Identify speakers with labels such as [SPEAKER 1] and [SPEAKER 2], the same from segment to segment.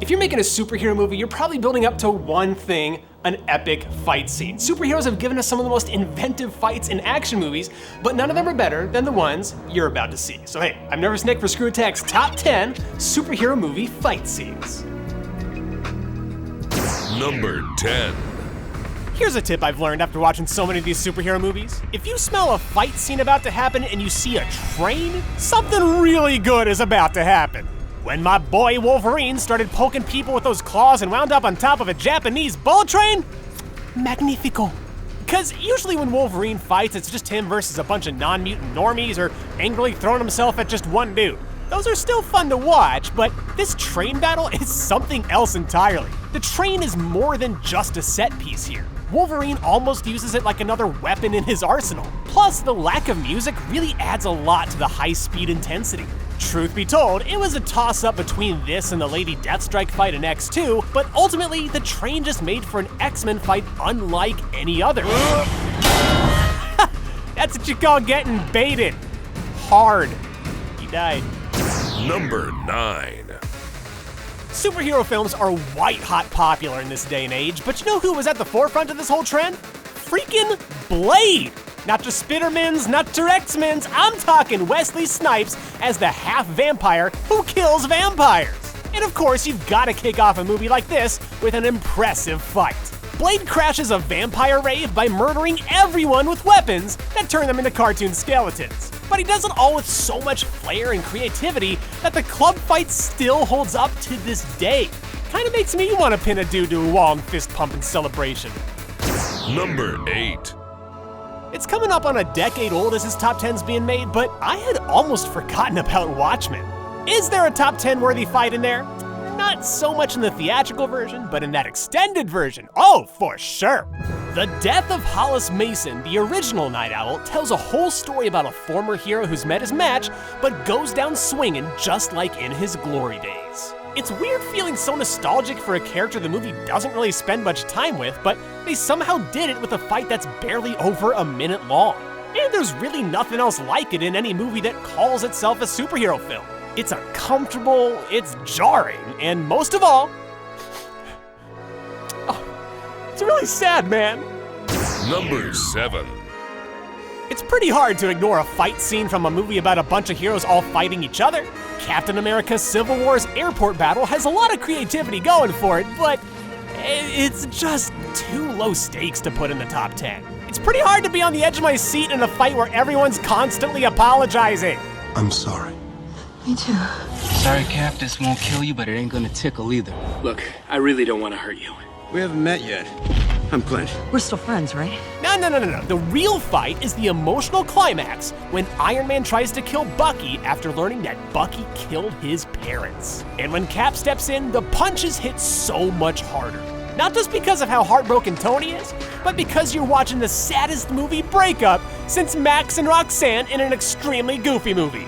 [SPEAKER 1] If you're making a superhero movie, you're probably building up to one thing: an epic fight scene. Superheroes have given us some of the most inventive fights in action movies, but none of them are better than the ones you're about to see. So hey, I'm Nervous Nick for ScrewAttack's Top 10 Superhero Movie Fight Scenes.
[SPEAKER 2] Number 10.
[SPEAKER 1] Here's a tip I've learned after watching so many of these superhero movies. If you smell a fight scene about to happen and you see a train, something really good is about to happen. When my boy Wolverine started poking people with those claws and wound up on top of a Japanese bullet train, magnifico. Because usually when Wolverine fights, it's just him versus a bunch of non-mutant normies or angrily throwing himself at just one dude. Those are still fun to watch, but this train battle is something else entirely. The train is more than just a set piece here. Wolverine almost uses it like another weapon in his arsenal. Plus, the lack of music really adds a lot to the high-speed intensity. Truth be told, it was a toss-up between this and the Lady Deathstrike fight in X2, but ultimately, the train just made for an X-Men fight unlike any other. That's what you call getting baited. Hard. He died.
[SPEAKER 2] Number 9.
[SPEAKER 1] Superhero films are white-hot popular in this day and age, but you know who was at the forefront of this whole trend? Freaking Blade! Not just Spidermans, not to X-Men's, I'm talking Wesley Snipes as the half-vampire who kills vampires. And of course, you've gotta kick off a movie like this with an impressive fight. Blade crashes a vampire rave by murdering everyone with weapons that turn them into cartoon skeletons. But he does it all with so much flair and creativity that the club fight still holds up to this day. Kinda makes me wanna pin a dude to a wall and fist pump in celebration.
[SPEAKER 2] Number 8.
[SPEAKER 1] It's coming up on a decade old as his top 10's being made, but I had almost forgotten about Watchmen. Is there a top 10 worthy fight in there? Not so much in the theatrical version, but in that extended version, oh, for sure. The death of Hollis Mason, the original Night Owl, tells a whole story about a former hero who's met his match, but goes down swinging just like in his glory days. It's weird feeling so nostalgic for a character the movie doesn't really spend much time with, but they somehow did it with a fight that's barely over a minute long. And there's really nothing else like it in any movie that calls itself a superhero film. It's uncomfortable, it's jarring, and most of all, it's really sad, man.
[SPEAKER 2] Number 7.
[SPEAKER 1] It's pretty hard to ignore a fight scene from a movie about a bunch of heroes all fighting each other. Captain America Civil War's airport battle has a lot of creativity going for it, but it's just too low stakes to put in the top 10. It's pretty hard to be on the edge of my seat in a fight where everyone's constantly apologizing.
[SPEAKER 3] I'm sorry.
[SPEAKER 4] Me too.
[SPEAKER 5] Sorry, Cap, this won't kill you, but it ain't gonna tickle either.
[SPEAKER 6] Look, I really don't want to hurt you.
[SPEAKER 3] We haven't met yet. I'm Clint.
[SPEAKER 4] We're still friends, right?
[SPEAKER 1] No. The real fight is the emotional climax when Iron Man tries to kill Bucky after learning that Bucky killed his parents. And when Cap steps in, the punches hit so much harder. Not just because of how heartbroken Tony is, but because you're watching the saddest movie breakup since Max and Roxanne in an extremely goofy movie.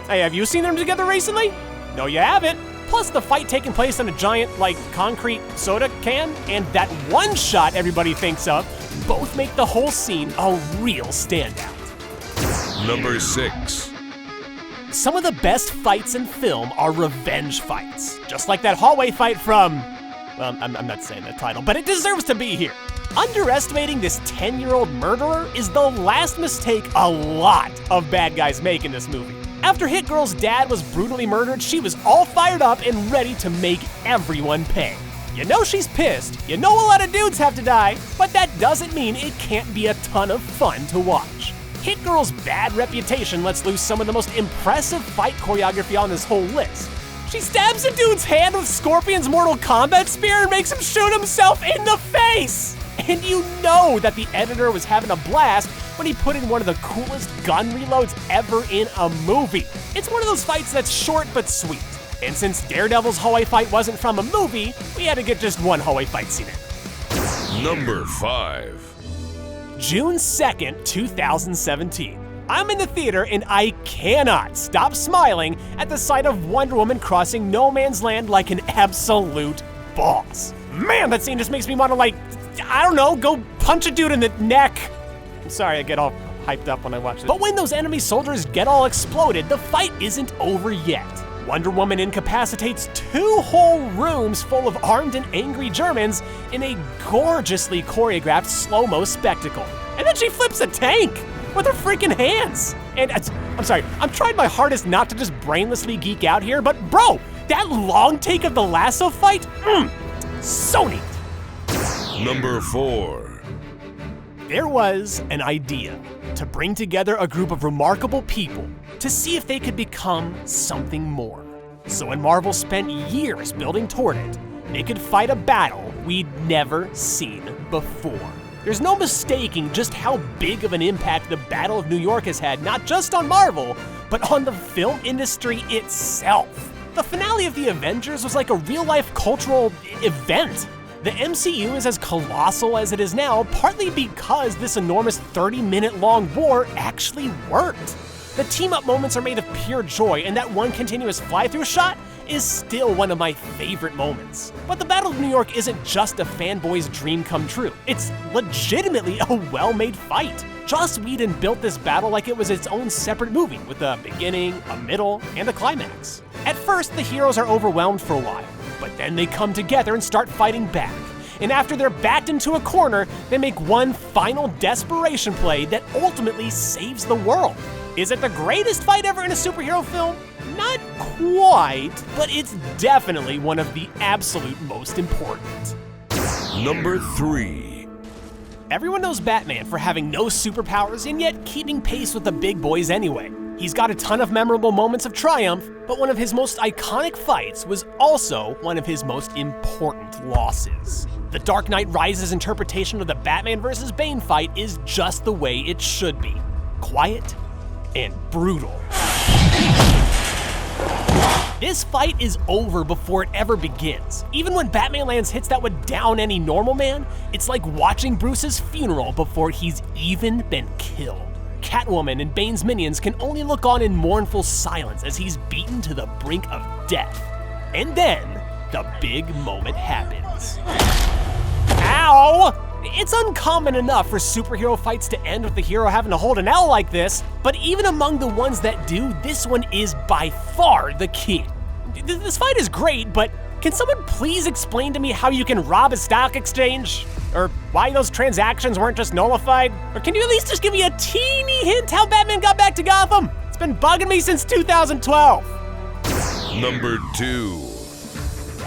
[SPEAKER 1] Hey, have you seen them together recently? No, you haven't. Plus the fight taking place on a giant, concrete soda can, and that one shot everybody thinks of, both make the whole scene a real standout.
[SPEAKER 2] Number 6.
[SPEAKER 1] Some of the best fights in film are revenge fights. Just like that hallway fight from, well, I'm not saying the title, but it deserves to be here. Underestimating this 10-year-old murderer is the last mistake a lot of bad guys make in this movie. After Hit Girl's dad was brutally murdered, she was all fired up and ready to make everyone pay. You know she's pissed, you know a lot of dudes have to die, but that doesn't mean it can't be a ton of fun to watch. Hit Girl's bad reputation lets loose some of the most impressive fight choreography on this whole list. She stabs a dude's hand with Scorpion's Mortal Kombat spear and makes him shoot himself in the face! And you know that the editor was having a blast when he put in one of the coolest gun reloads ever in a movie. It's one of those fights that's short but sweet. And since Daredevil's hallway fight wasn't from a movie, we had to get just one hallway fight scene in.
[SPEAKER 2] Number 5.
[SPEAKER 1] June 2nd, 2017. I'm in the theater and I cannot stop smiling at the sight of Wonder Woman crossing no man's land like an absolute boss. Man, that scene just makes me want to go punch a dude in the neck. I'm sorry, I get all hyped up when I watch it. But when those enemy soldiers get all exploded, the fight isn't over yet. Wonder Woman incapacitates 2 whole rooms full of armed and angry Germans in a gorgeously choreographed slow-mo spectacle. And then she flips a tank with her freaking hands. And I'm sorry, I'm trying my hardest not to just brainlessly geek out here, but bro, that long take of the lasso fight, so neat.
[SPEAKER 2] Number 4.
[SPEAKER 1] There was an idea to bring together a group of remarkable people to see if they could become something more. So when Marvel spent years building toward it, they could fight a battle we'd never seen before. There's no mistaking just how big of an impact the Battle of New York has had, not just on Marvel, but on the film industry itself. The finale of the Avengers was like a real-life cultural event. The MCU is as colossal as it is now, partly because this enormous 30-minute long war actually worked. The team-up moments are made of pure joy, and that one continuous fly-through shot is still one of my favorite moments. But the Battle of New York isn't just a fanboy's dream come true. It's legitimately a well-made fight. Joss Whedon built this battle like it was its own separate movie, with a beginning, a middle, and a climax. At first, the heroes are overwhelmed for a while, but then they come together and start fighting back. And after they're backed into a corner, they make one final desperation play that ultimately saves the world. Is it the greatest fight ever in a superhero film? Not quite, but it's definitely one of the absolute most important.
[SPEAKER 2] Number 3.
[SPEAKER 1] Everyone knows Batman for having no superpowers and yet keeping pace with the big boys anyway. He's got a ton of memorable moments of triumph, but one of his most iconic fights was also one of his most important losses. The Dark Knight Rises interpretation of the Batman vs. Bane fight is just the way it should be. Quiet and brutal. This fight is over before it ever begins. Even when Batman lands hits that would down any normal man, it's like watching Bruce's funeral before he's even been killed. Catwoman and Bane's minions can only look on in mournful silence as he's beaten to the brink of death. And then, the big moment happens. Ow! It's uncommon enough for superhero fights to end with the hero having to hold an L like this, but even among the ones that do, this one is by far the king. This fight is great, but can someone please explain to me how you can rob a stock exchange? Or why those transactions weren't just nullified? Or can you at least just give me a teeny hint how Batman got back to Gotham? It's been bugging me since 2012.
[SPEAKER 2] Number 2.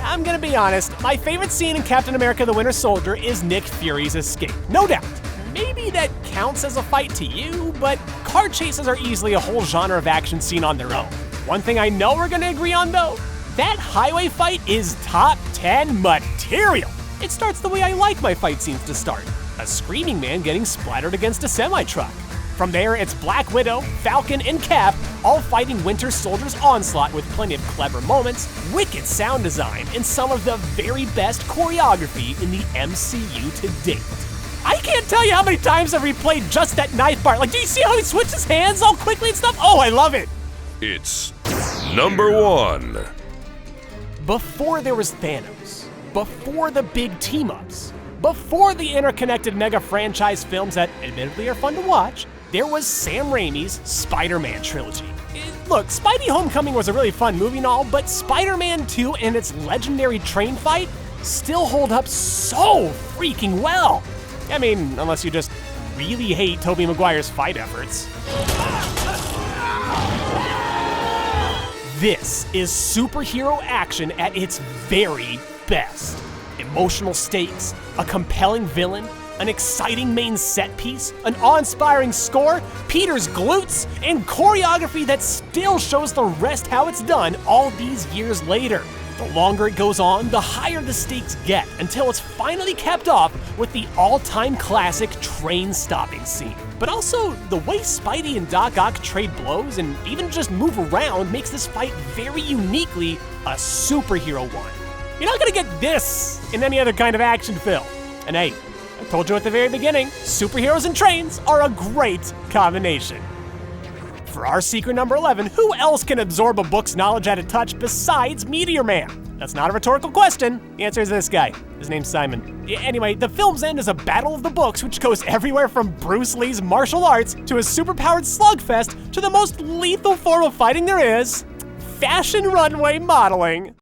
[SPEAKER 1] I'm gonna be honest, my favorite scene in Captain America: The Winter Soldier is Nick Fury's escape. No doubt. Maybe that counts as a fight to you, but car chases are easily a whole genre of action scene on their own. One thing I know we're gonna agree on though, that highway fight is top 10 material. It starts the way I like my fight scenes to start. A screaming man getting splattered against a semi-truck. From there, it's Black Widow, Falcon, and Cap all fighting Winter Soldier's onslaught with plenty of clever moments, wicked sound design, and some of the very best choreography in the MCU to date. I can't tell you how many times I've replayed just that knife part. Like, do you see how he switches hands all quickly and stuff? Oh, I love it.
[SPEAKER 2] It's number 1.
[SPEAKER 1] Before there was Thanos, before the big team-ups, before the interconnected mega franchise films that admittedly are fun to watch, there was Sam Raimi's Spider-Man trilogy. Look, Spidey Homecoming was a really fun movie and all, but Spider-Man 2 and its legendary train fight still hold up so freaking well. I mean, unless you just really hate Tobey Maguire's fight efforts. This is superhero action at its very best. Emotional stakes, a compelling villain, an exciting main set piece, an awe-inspiring score, Peter's glutes, and choreography that still shows the rest how it's done all these years later. The longer it goes on, the higher the stakes get, until it's finally capped off with the all-time classic train stopping scene. But also, the way Spidey and Doc Ock trade blows and even just move around makes this fight very uniquely a superhero one. You're not gonna get this in any other kind of action film. And hey, I told you at the very beginning, superheroes and trains are a great combination. For our secret number 11, who else can absorb a book's knowledge at a touch besides Meteor Man? That's not a rhetorical question. The answer is this guy. His name's Simon. Anyway, the film's end is a battle of the books, which goes everywhere from Bruce Lee's martial arts to a superpowered slugfest to the most lethal form of fighting there is, fashion runway modeling.